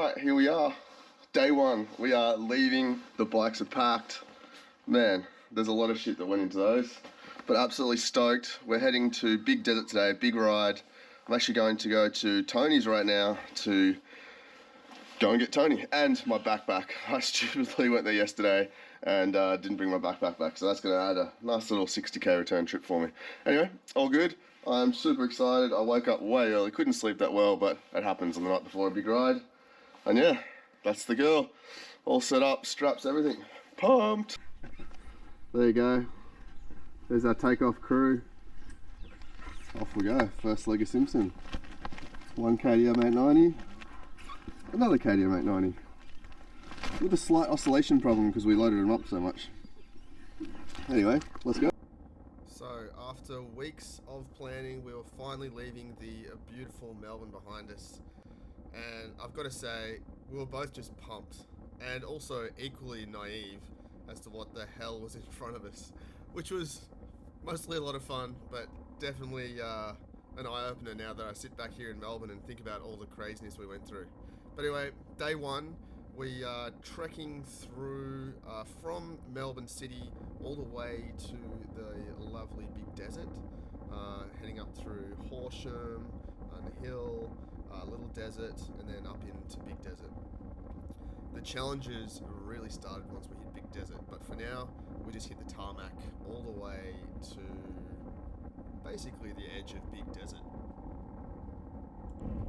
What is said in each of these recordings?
Right, here we are. Day one. We are leaving. The bikes are packed. Man, there's a lot of shit that went into those. But absolutely stoked. We're heading to Big Desert today, big ride. I'm actually going to go to Tony's right now to go and get Tony and my backpack. I stupidly went there yesterday and didn't bring my backpack back, so that's going to add a nice little 60k return trip for me. Anyway, all good. I'm super excited. I woke up way early, couldn't sleep that well, but it happens on the night before a big ride. And yeah, that's the girl. All set up, straps, everything. Pumped! There you go. There's our takeoff crew. Off we go. First leg of Simpson. One KTM 890. Another KTM 890. With a slight oscillation problem because we loaded them up so much. Anyway, let's go. So after weeks of planning, we were finally leaving the beautiful Melbourne behind us. And I've got to say, we were both just pumped and also equally naive as to what the hell was in front of us, which was mostly a lot of fun, but definitely an eye-opener now that I sit back here in Melbourne and think about all the craziness we went through. But anyway, day one, we are trekking through from Melbourne City all the way to the lovely Big Desert, heading up through Horsham, the hill, Little Desert, and then up into Big Desert. The challenges really started once we hit Big Desert, but for now we just hit the tarmac all the way to basically the edge of Big Desert.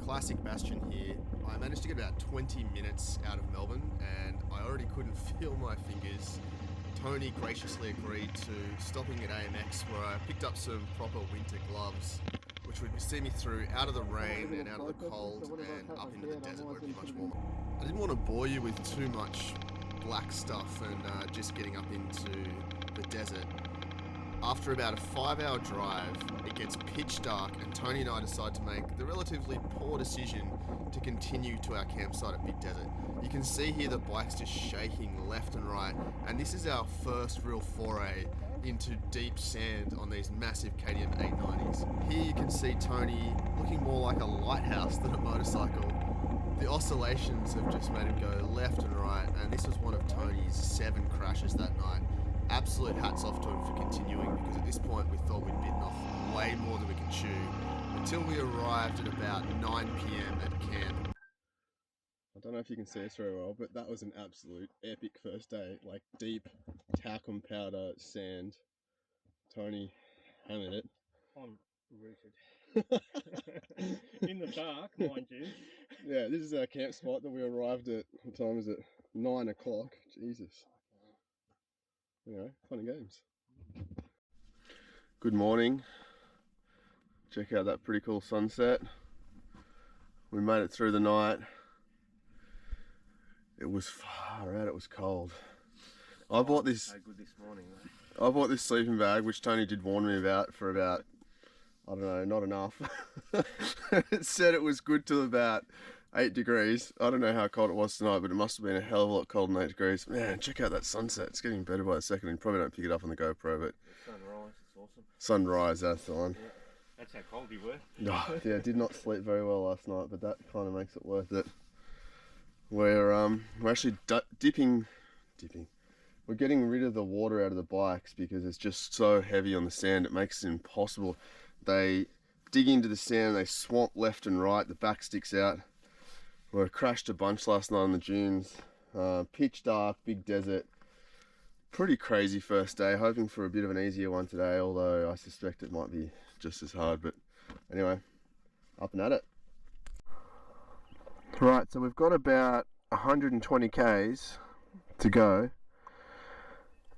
Classic bastion here. I managed to get about 20 minutes out of Melbourne and I already couldn't feel my fingers. Tony graciously agreed to stopping at AMX, where I picked up some proper winter gloves which would see me through out of the rain and out of the cold and up into the desert where it'd be much warmer. I didn't want to bore you with too much black stuff and just getting up into the desert. After about a 5-hour drive, it gets pitch dark and Tony and I decide to make the relatively poor decision to continue to our campsite at Big Desert. You can see here the bike's just shaking left and right, and this is our first real foray into deep sand on these massive KTM 890s. Here you can see Tony looking more like a lighthouse than a motorcycle. The oscillations have just made him go left and right, and this was one of Tony's 7 crashes that night. Absolute hats off to him for continuing, because at this point we thought we'd bitten off way more than we could chew, until we arrived at about 9 PM at camp. I don't know if you can see us very well, but that was an absolute epic first day. Like deep talcum powder sand. Tony hammered it. I'm rooted. In the dark, mind you. Yeah, this is our camp spot that we arrived at. What time is it? 9 o'clock. Jesus. Anyway, fun and games. Good morning. Check out that pretty cool sunset. We made it through the night. It was far out, it was cold. I bought this. So good this morning, I bought this sleeping bag, which Tony did warn me about, for about, I don't know, not enough. It said it was good till about 8 degrees. I don't know how cold it was tonight, but it must have been a hell of a lot colder than 8 degrees. Man, check out that sunset. It's getting better by the second. You probably don't pick it up on the GoPro, but sunrise, it's awesome. Sunrise, that's the one. Yeah. That's how cold you were. Oh, yeah, I did not sleep very well last night, but that kind of makes it worth it. We're actually dipping. We're getting rid of the water out of the bikes because it's just so heavy on the sand. It makes it impossible. They dig into the sand, they swamp left and right. The back sticks out. We crashed a bunch last night on the dunes. Pitch dark, Big Desert. Pretty crazy first day. Hoping for a bit of an easier one today, although I suspect it might be just as hard. But anyway, up and at it. Right, so we've got about 120 k's to go,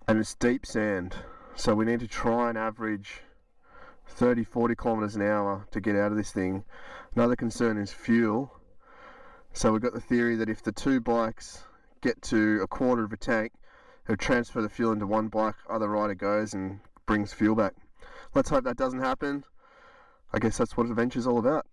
and it's deep sand. So we need to try and average 30-40 kilometers an hour to get out of this thing. Another concern is fuel. So we've got the theory that if the 2 bikes get to a quarter of a tank, he'll transfer the fuel into one bike, other rider goes and brings fuel back. Let's hope that doesn't happen. I guess that's what adventure's all about.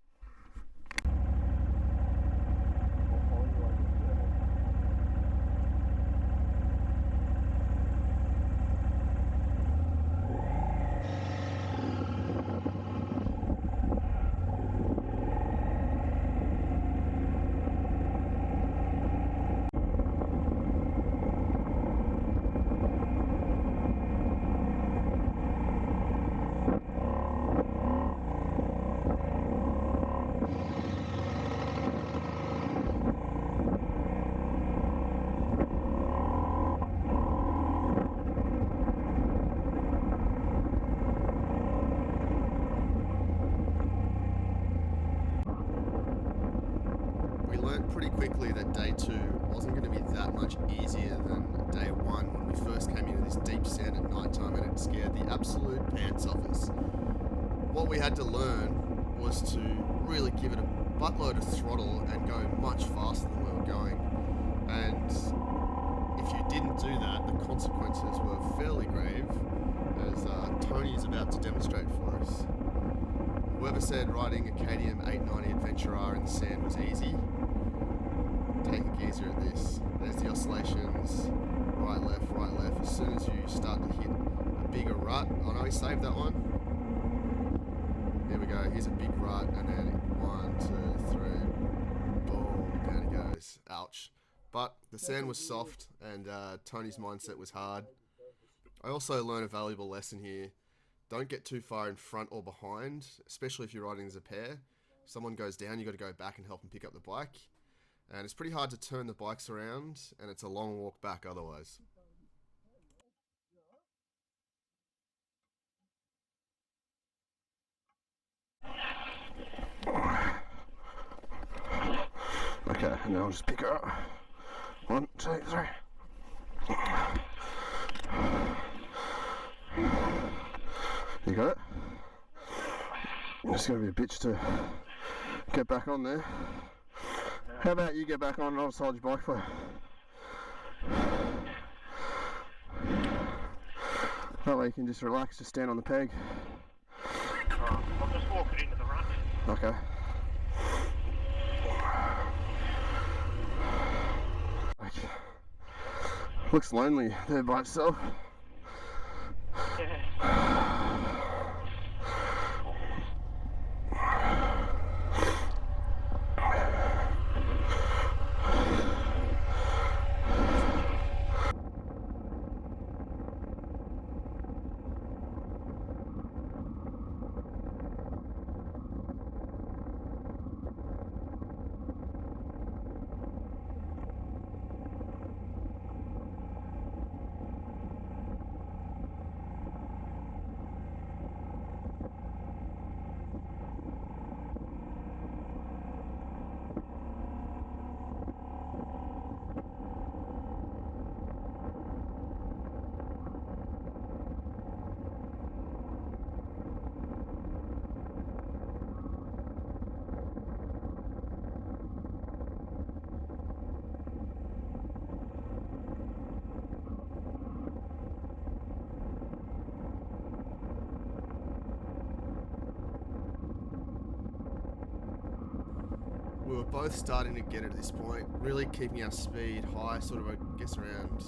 learnt pretty quickly that day 2 wasn't going to be that much easier than day 1 when we first came into this deep sand at night time, and it scared the absolute pants off us. What we had to learn was to really give it a buttload of throttle and go much faster than we were going. And if you didn't do that, the consequences were fairly grave, as Tony is about to demonstrate for us. Whoever said riding a KTM 890 Adventure R in the sand was easy, take a geezer at this. There's the oscillations, right, left, right, left. As soon as you start to hit a bigger rut, I know he saved that one. There we go, here's a big rut, and then 1, 2, 3, boom, down he goes. Ouch. But the sand was soft, and Tony's mindset was hard. I also learned a valuable lesson here. Don't get too far in front or behind, especially if you're riding as a pair. If someone goes down, you've got to go back and help them pick up the bike. And it's pretty hard to turn the bikes around, and it's a long walk back otherwise. Okay, and then I'll just pick her up. 1, 2, 3. You got it? It's going to be a bitch to get back on there. How about you get back on and I'll just hold your bike for you? That way you can just relax, just stand on the peg. I'll just walk it into the rut. Okay. Looks lonely there by itself. Yeah. We were both starting to get it at this point, really keeping our speed high, sort of I guess around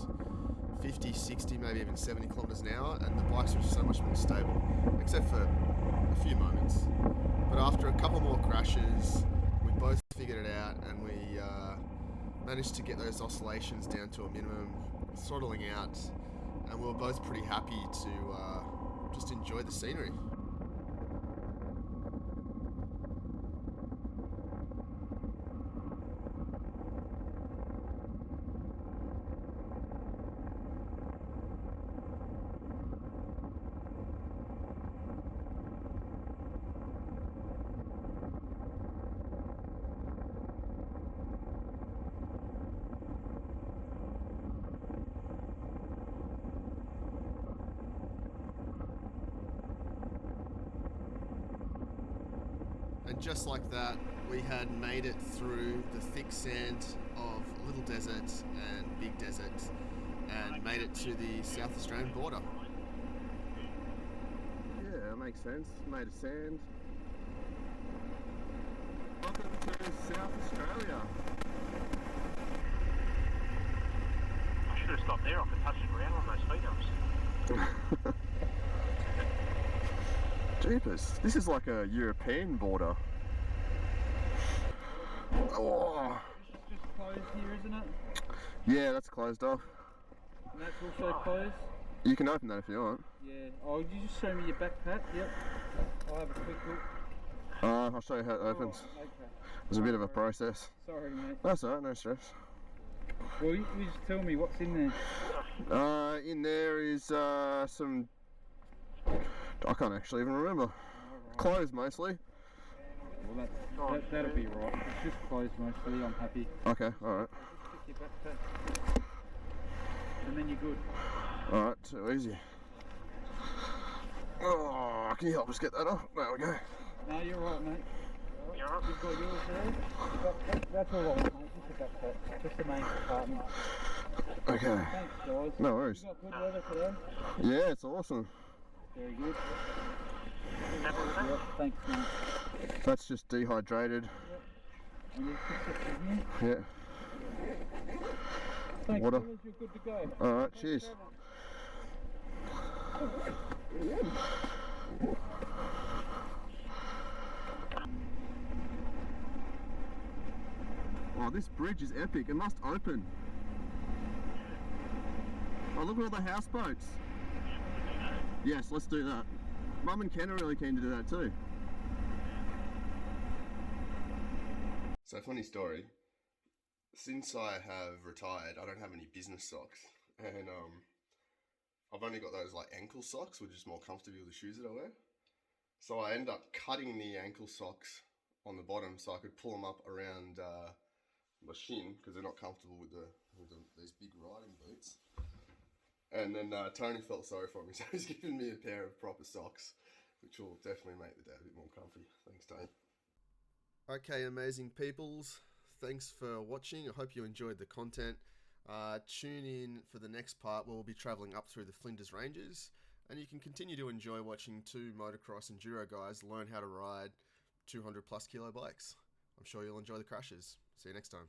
50, 60, maybe even 70 kilometers an hour, and the bikes were so much more stable, except for a few moments. But after a couple more crashes, we both figured it out, and we managed to get those oscillations down to a minimum, throttling out, and we were both pretty happy to just enjoy the scenery. And just like that, we had made it through the thick sand of Little Desert and Big Desert and made it to the South Australian border. Yeah, that makes sense. Made of sand. Welcome to South Australia. I should have stopped there. I could touch the ground on those speed humps. Jeepers, this is like a European border. Oh. This is just closed here, isn't it? Yeah, that's closed off. And that's also closed? You can open that if you want. Yeah. Oh, you just show me your backpack? Yep. I'll have a quick look. I'll show you how it opens. Oh, okay. It's a bit of a process. Sorry, mate. That's alright, no stress. Well, you just tell me what's in there. In there is some... I can't actually even remember. Alright. Clothes mostly. well, that'll be right. It's just closed mostly. I'm happy. Okay, alright. Just stick your backpack, and then you're good. Alright, too easy. Oh, can you help us get that off? There we go. No, you're right, mate. You're right. You've got yours there. That's all right, mate. Just a backpack. Just the main compartment. Okay. Thanks, guys. No worries. You got good weather today? Yeah, it's awesome. Very good. Happy with that? Yep, thanks, mate. That's just dehydrated. And you just sit in here. Yeah. Thanks, Water. fellas. You're good to go. Alright, cheers. Oh, this bridge is epic. It must open. Oh, look at all the houseboats. Yes, let's do that. Mum and Ken are really keen to do that too. So, funny story. Since I have retired, I don't have any business socks. And I've only got those like ankle socks, which is more comfortable with the shoes that I wear. So I end up cutting the ankle socks on the bottom so I could pull them up around my shin because they're not comfortable with these big riding boots. And then Tony felt sorry for me, so he's given me a pair of proper socks, which will definitely make the day a bit more comfy. Thanks, Tony. Okay, amazing peoples. Thanks for watching. I hope you enjoyed the content. Tune in for the next part where we'll be travelling up through the Flinders Ranges, and you can continue to enjoy watching two motocross enduro guys learn how to ride 200 plus kilo bikes. I'm sure you'll enjoy the crashes. See you next time.